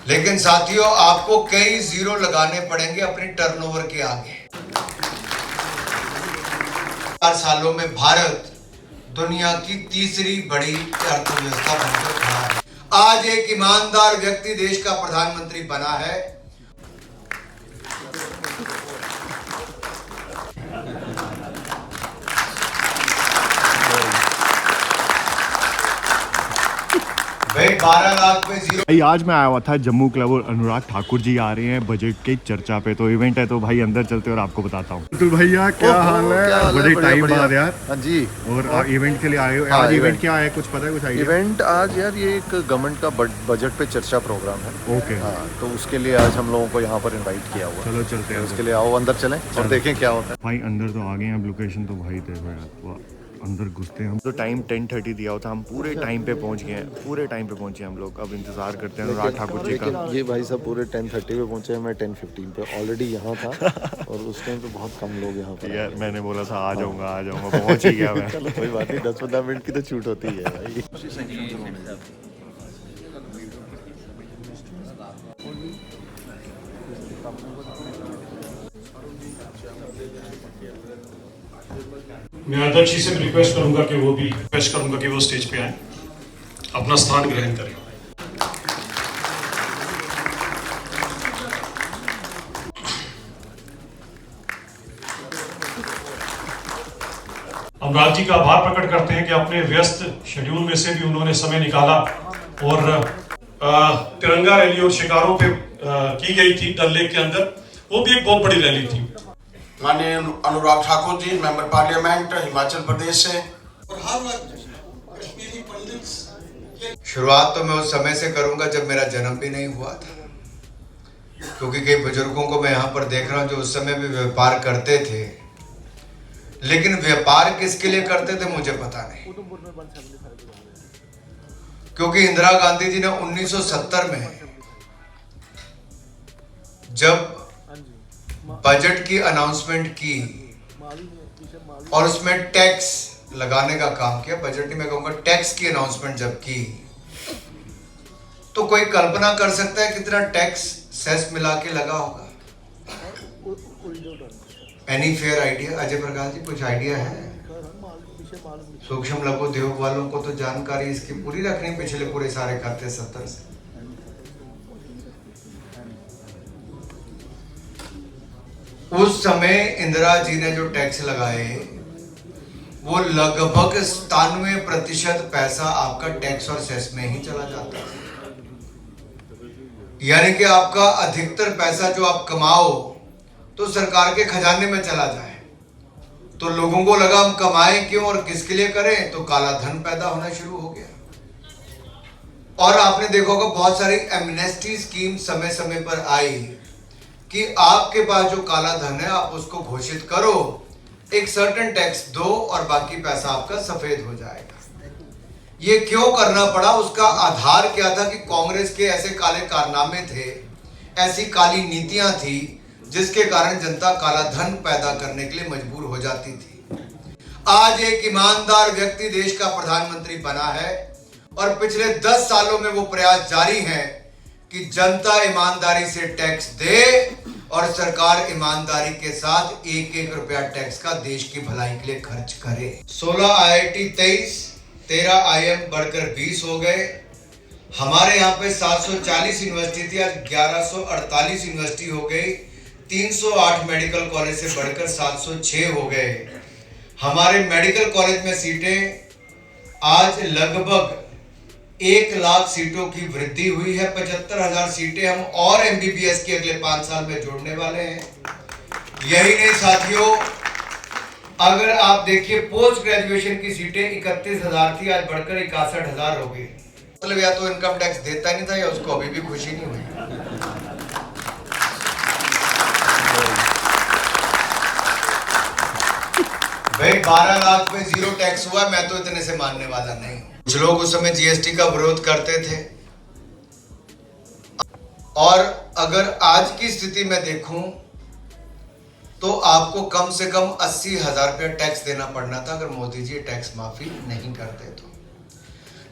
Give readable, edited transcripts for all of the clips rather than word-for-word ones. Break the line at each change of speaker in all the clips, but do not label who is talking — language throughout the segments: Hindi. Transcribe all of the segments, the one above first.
लेकिन साथियों आपको कई जीरो लगाने पड़ेंगे अपनी टर्नओवर के आगे। 4 सालों में भारत दुनिया की तीसरी बड़ी अर्थव्यवस्था बनकर खड़ा है। आज एक ईमानदार व्यक्ति देश का प्रधानमंत्री बना है। भाई 12 लाख पे जीरो।
भाई आज मैं आया हुआ था जम्मू क्लब और अनुराग ठाकुर जी आ रहे हैं बजट की चर्चा पे, तो इवेंट है तो भाई अंदर चलते और आपको बताता हूँ। तो भैया क्या हाल है? बड़े टाइम बाद यार।
हाँ जी।
और इवेंट के लिए आए हो? आज इवेंट क्या है, कुछ पता है? कुछ आइडिया?
इवेंट आज यार ये एक गवर्नमेंट का बजट पे चर्चा प्रोग्राम है।
ओके।
हाँ, तो उसके लिए आज हम लोगों को यहाँ पर इनवाइट किया हुआ।
चलो चलते हैं
उसके लिए आओ अंदर चलें और देखें क्या होता है।
भाई अंदर तो आ गए हैं। अब लोकेशन तो भाई देखो यार, अंदर घुसते हैं हम। तो टाइम 10:30 दिया हुआ था, हम पूरे टाइम पे पहुंच गए हैं। पूरे टाइम पे पहुंचे हम लोग। अब इंतजार करते हैं अनुराग ठाकुर जी का।
ये भाई सब पूरे 10:30 पे पहुंचे, मैं 10:15 पे ऑलरेडी यहाँ था और उस टाइम पे बहुत कम लोग यहाँ पर।
यार मैंने बोला था आ जाऊंगा पहुंच ही गया मैं।
चलो कोई बात नहीं, 10-15 मिनट की तो छूट होती है भाई।
मैं अध्यक्ष जी से रिक्वेस्ट करूंगा कि वो स्टेज पे आए, अपना स्थान ग्रहण करें। अनुराग जी का आभार प्रकट करते हैं कि अपने व्यस्त शेड्यूल में से भी उन्होंने समय निकाला और तिरंगा रैली और शिकारों पे की गई थी डल लेक के अंदर, वो भी एक बहुत बड़ी रैली थी।
माननीय अनुराग ठाकुर जी, मेंबर पार्लियामेंट हिमाचल प्रदेश से।
शुरुआत तो मैं उस समय से करूंगा जब मेरा जन्म भी नहीं हुआ था, क्योंकि कई बुजुर्गों को मैं यहाँ पर देख रहा हूँ जो उस समय भी व्यापार करते थे, लेकिन व्यापार किसके लिए करते थे मुझे पता नहीं। क्योंकि इंदिरा गांधी जी ने 1970 में जब बजट की अनाउंसमेंट की और उसमें टैक्स लगाने का काम किया, बजट नहीं मैं कहूंगा टैक्स की अनाउंसमेंट जब की, तो कोई कल्पना कर सकता है कितना टैक्स सेस मिला के लगा होगा? Any fair idea? Ajay Prakash ji कुछ आइडिया है? सूक्ष्म लघु उद्योग वालों को तो जानकारी इसकी पूरी रखनी, पिछले पूरे सारे खाते 70 से। उस समय इंदिरा जी ने जो टैक्स लगाए वो लगभग 97% पैसा आपका टैक्स और सेस में ही चला जाता है। यानी कि आपका अधिकतर पैसा जो आप कमाओ तो सरकार के खजाने में चला जाए। तो लोगों को लगा हम कमाएं क्यों और किसके लिए करें, तो काला धन पैदा होना शुरू हो गया। और आपने देखा होगा बहुत सारी एमनेस्टी स्कीम समय समय पर आई कि आपके पास जो काला धन है आप उसको घोषित करो, एक सर्टेन टैक्स दो और बाकी पैसा आपका सफेद हो जाएगा। ये क्यों करना पड़ा? उसका आधार क्या था कि कांग्रेस के ऐसे काले कारनामे थे, ऐसी काली नीतियां थी जिसके कारण जनता काला धन पैदा करने के लिए मजबूर हो जाती थी। आज एक ईमानदार व्यक्ति देश का प्रधानमंत्री बना है और पिछले 10 सालों में वो प्रयास जारी है कि जनता ईमानदारी से टैक्स दे और सरकार ईमानदारी के साथ एक एक रुपया टैक्स का देश की भलाई के लिए खर्च करे। 16 IIT 23, 13 IIM बढ़कर 20 हो गए। हमारे यहाँ पे 740 यूनिवर्सिटी थी, आज 1148 यूनिवर्सिटी हो गई। 308 मेडिकल कॉलेज से बढ़कर 706 हो गए। हमारे मेडिकल कॉलेज में सीटें आज लगभग 1 लाख सीटों की वृद्धि हुई है। 75,000 सीटें हम और MBBS के अगले 5 साल में जोड़ने वाले हैं। यही नहीं साथियों, अगर आप देखिए पोस्ट ग्रेजुएशन की सीटें 31,000 थी, आज बढ़कर 61,000 हो गई। मतलब या तो इनकम टैक्स देता नहीं था या उसको अभी भी खुशी नहीं हुई। भाई 12 लाख पे जीरो टैक्स हुआ, मैं तो इतने से मानने वाला नहीं हूं। कुछ लोग उस समय GST का विरोध करते थे और अगर आज की स्थिति में देखूं तो आपको कम से कम 80,000 रुपया टैक्स देना पड़ना था अगर मोदी जी टैक्स माफी नहीं करते तो।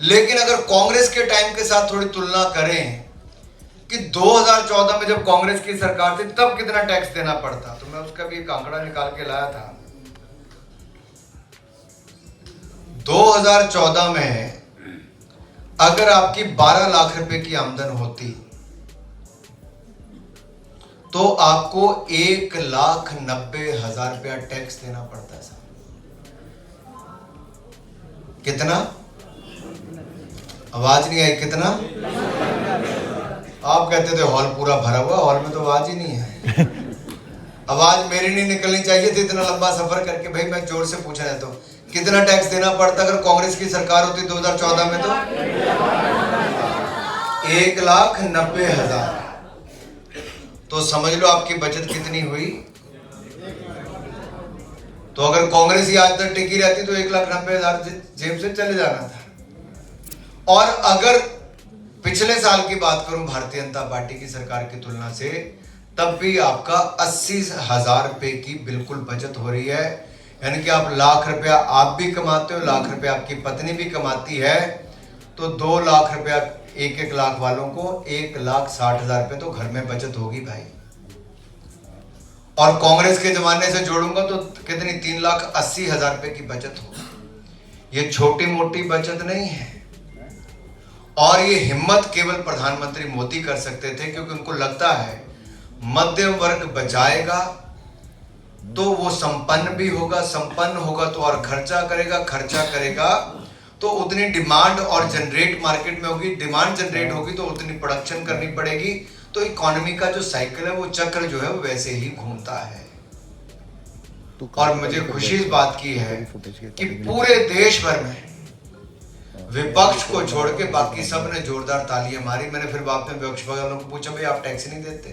लेकिन अगर कांग्रेस के टाइम के साथ थोड़ी तुलना करें कि 2014 में जब कांग्रेस की सरकार थी तब कितना टैक्स देना पड़ता, तो मैं उसका भी एक आंकड़ा निकाल के लाया था। 2014 में अगर आपकी 12 लाख रुपए की आमदन होती तो आपको 1,90,000 रुपया टैक्स देना पड़ता है। कितना? आवाज नहीं आई। कितना? आप कहते थे हॉल पूरा भरा हुआ, हॉल में तो आवाज ही नहीं है। आवाज मेरी नहीं निकलनी चाहिए थी इतना लंबा सफर करके। भाई मैं जोर से पूछ रहा था कितना टैक्स देना पड़ता अगर कांग्रेस की सरकार होती 2014 में? तो 1,90,000। तो समझ लो आपकी बचत कितनी हुई। तो अगर कांग्रेस ही आज तक टिकी रहती तो 1,90,000 जेब से चले जाना था। और अगर पिछले साल की बात करूं भारतीय जनता पार्टी की सरकार की तुलना से, तब भी आपका 80,000 रुपए की बिल्कुल बचत हो रही है। यानी कि आप लाख रुपया आप भी कमाते हो, लाख रुपया आपकी पत्नी भी कमाती है, तो 2 लाख रुपया 1-1 लाख वालों को 1,60,000 रुपये तो घर में बचत होगी भाई। और कांग्रेस के जमाने से जोड़ूंगा तो कितनी? 3,80,000 रुपये की बचत होगी। ये छोटी मोटी बचत नहीं है। और ये हिम्मत केवल प्रधानमंत्री मोदी कर सकते थे, क्योंकि उनको लगता है मध्यम वर्ग बचाएगा तो वो संपन्न भी होगा, संपन्न होगा तो और खर्चा करेगा, खर्चा करेगा तो उतनी डिमांड और जनरेट मार्केट में होगी, डिमांड जनरेट होगी तो उतनी प्रोडक्शन करनी पड़ेगी। तो इकोनॉमी का जो साइकिल है, वो चक्र जो है वो वैसे ही घूमता है। और मुझे खुशी इस बात की है कि पूरे देश भर में विपक्ष को छोड़ के बाकी सब ने जोरदार तालियां मारी। मैंने फिर बाद में विपक्ष वालों को पूछा, भाई आप टैक्स नहीं देते?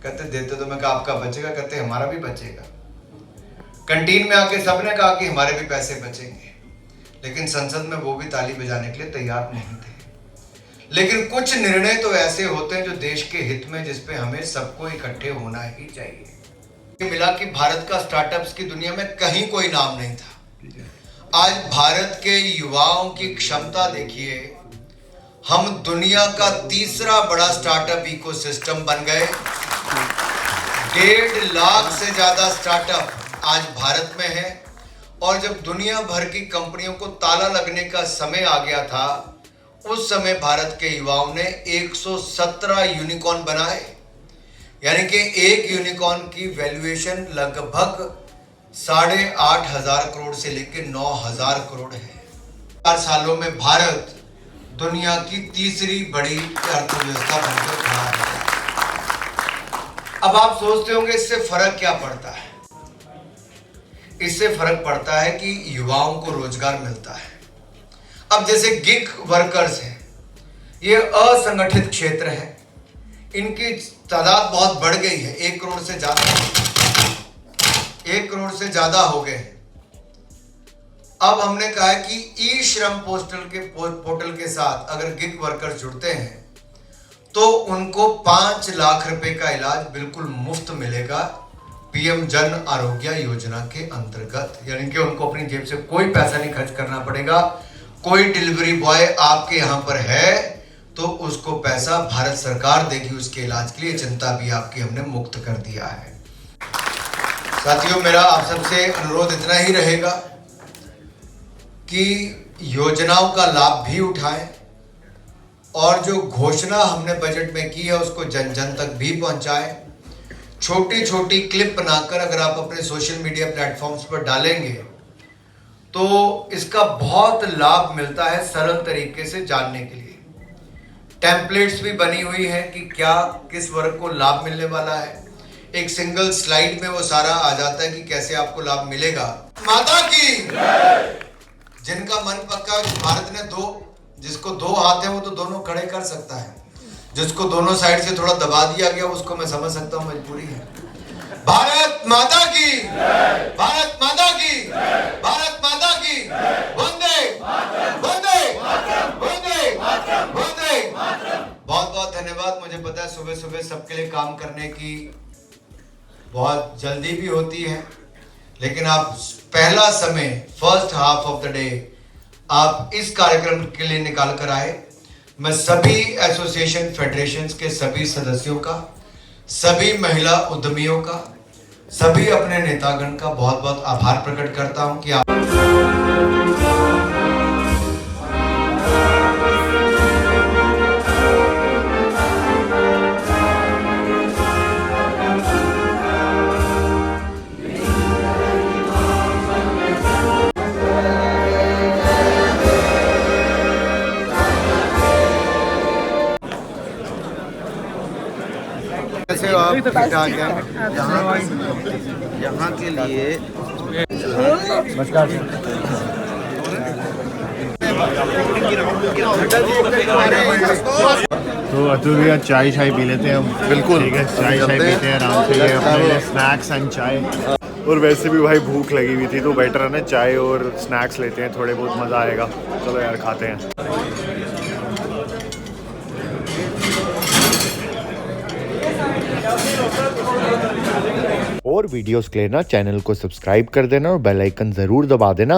कहते देते तो मैं कहा आपका बचेगा? कहते हमारा भी बचेगा। कैंटीन में आके सबने कहा कि हमारे भी पैसे बचेंगे, लेकिन संसद में वो भी ताली बजाने के लिए तैयार नहीं थे। लेकिन कुछ निर्णय तो ऐसे होते हैं जो देश के हित में, जिसपे हमें सबको इकट्ठे होना ही चाहिए। मिला कि भारत का स्टार्टअप्स की दुनिया में कहीं कोई नाम नहीं था। आज भारत के युवाओं की क्षमता देखिए, हम दुनिया का तीसरा बड़ा स्टार्टअप इकोसिस्टम बन गए। 1.5 लाख से ज्यादा स्टार्टअप आज भारत में है। और जब दुनिया भर की कंपनियों को ताला लगने का समय आ गया था, उस समय भारत के युवाओं ने 117 यूनिकॉर्न बनाए। यानी कि एक यूनिकॉर्न की वैल्यूएशन लगभग 8,500 करोड़ से लेकर 9,000 करोड़ है। 4 सालों में भारत दुनिया की तीसरी बड़ी अर्थव्यवस्था बनकर खड़ा है। अब आप सोचते होंगे इससे फर्क क्या पड़ता है? इससे फर्क पड़ता है कि युवाओं को रोजगार मिलता है। अब जैसे गिग वर्कर्स हैं, ये असंगठित क्षेत्र है, इनकी तादाद बहुत बढ़ गई है। 1 करोड़ से ज्यादा हो गए। अब हमने कहा है कि ई श्रम पोर्टल के साथ अगर गिग वर्कर्स जुड़ते हैं तो उनको 5 लाख रुपए का इलाज बिल्कुल मुफ्त मिलेगा पीएम जन आरोग्य योजना के अंतर्गत। यानी कि उनको अपनी जेब से कोई पैसा नहीं खर्च करना पड़ेगा। कोई डिलीवरी बॉय आपके यहां पर है तो उसको पैसा भारत सरकार देगी उसके इलाज के लिए। चिंता भी आपकी हमने मुक्त कर दिया है। साथियों, मेरा आप सबसे अनुरोध इतना ही रहेगा कि योजनाओं का लाभ भी उठाएं और जो घोषणा हमने बजट में की है उसको जन जन तक भी पहुंचाएं। छोटी छोटी क्लिप बनाकर अगर आप अपने सोशल मीडिया प्लेटफॉर्म्स पर डालेंगे तो इसका बहुत लाभ मिलता है सरल तरीके से जानने के लिए। टेम्पलेट्स भी बनी हुई है कि क्या किस वर्ग को लाभ मिलने वाला है। एक सिंगल स्लाइड में वो सारा आ जाता है कि कैसे आपको लाभ मिलेगा। माता की जिनका मन पक्का है, भारत ने जिसको 2 हाथ है वो तो दोनों खड़े कर सकता है। जिसको दोनों साइड से थोड़ा दबा दिया गया उसको मैं समझ सकता हूं, मजबूरी है। भारत माता की, भारत माता की, भारत माता की, वंदे वंदे वंदे वंदे। बहुत बहुत धन्यवाद। मुझे पता है सुबह सुबह सबके लिए काम करने की बहुत जल्दी भी होती है, लेकिन आप पहला समय first half of the day आप इस कार्यक्रम के लिए निकाल कर आए, मैं सभी एसोसिएशन फेडरेशंस के सभी सदस्यों का, सभी महिला उद्यमियों का, सभी अपने नेतागण का बहुत बहुत आभार प्रकट करता हूं कि आप
कैसे हो आप? ठीक ठाक हैं? यहाँ के लिए
तो अतुल भैया चाय शाय पी लेते हैं हम।
बिल्कुल।
ठीक है, चाय शाय पीते हैं आराम से, ये अपने लिए स्नैक्स एंड चाय। और वैसे भी भाई भूख लगी हुई थी तो बेटर है ना चाय और स्नैक्स लेते हैं, थोड़े बहुत मज़ा आएगा। चलो यार खाते हैं। और वीडियोस के लिए ना चैनल को सब्सक्राइब कर देना और बेल आइकन ज़रूर दबा देना।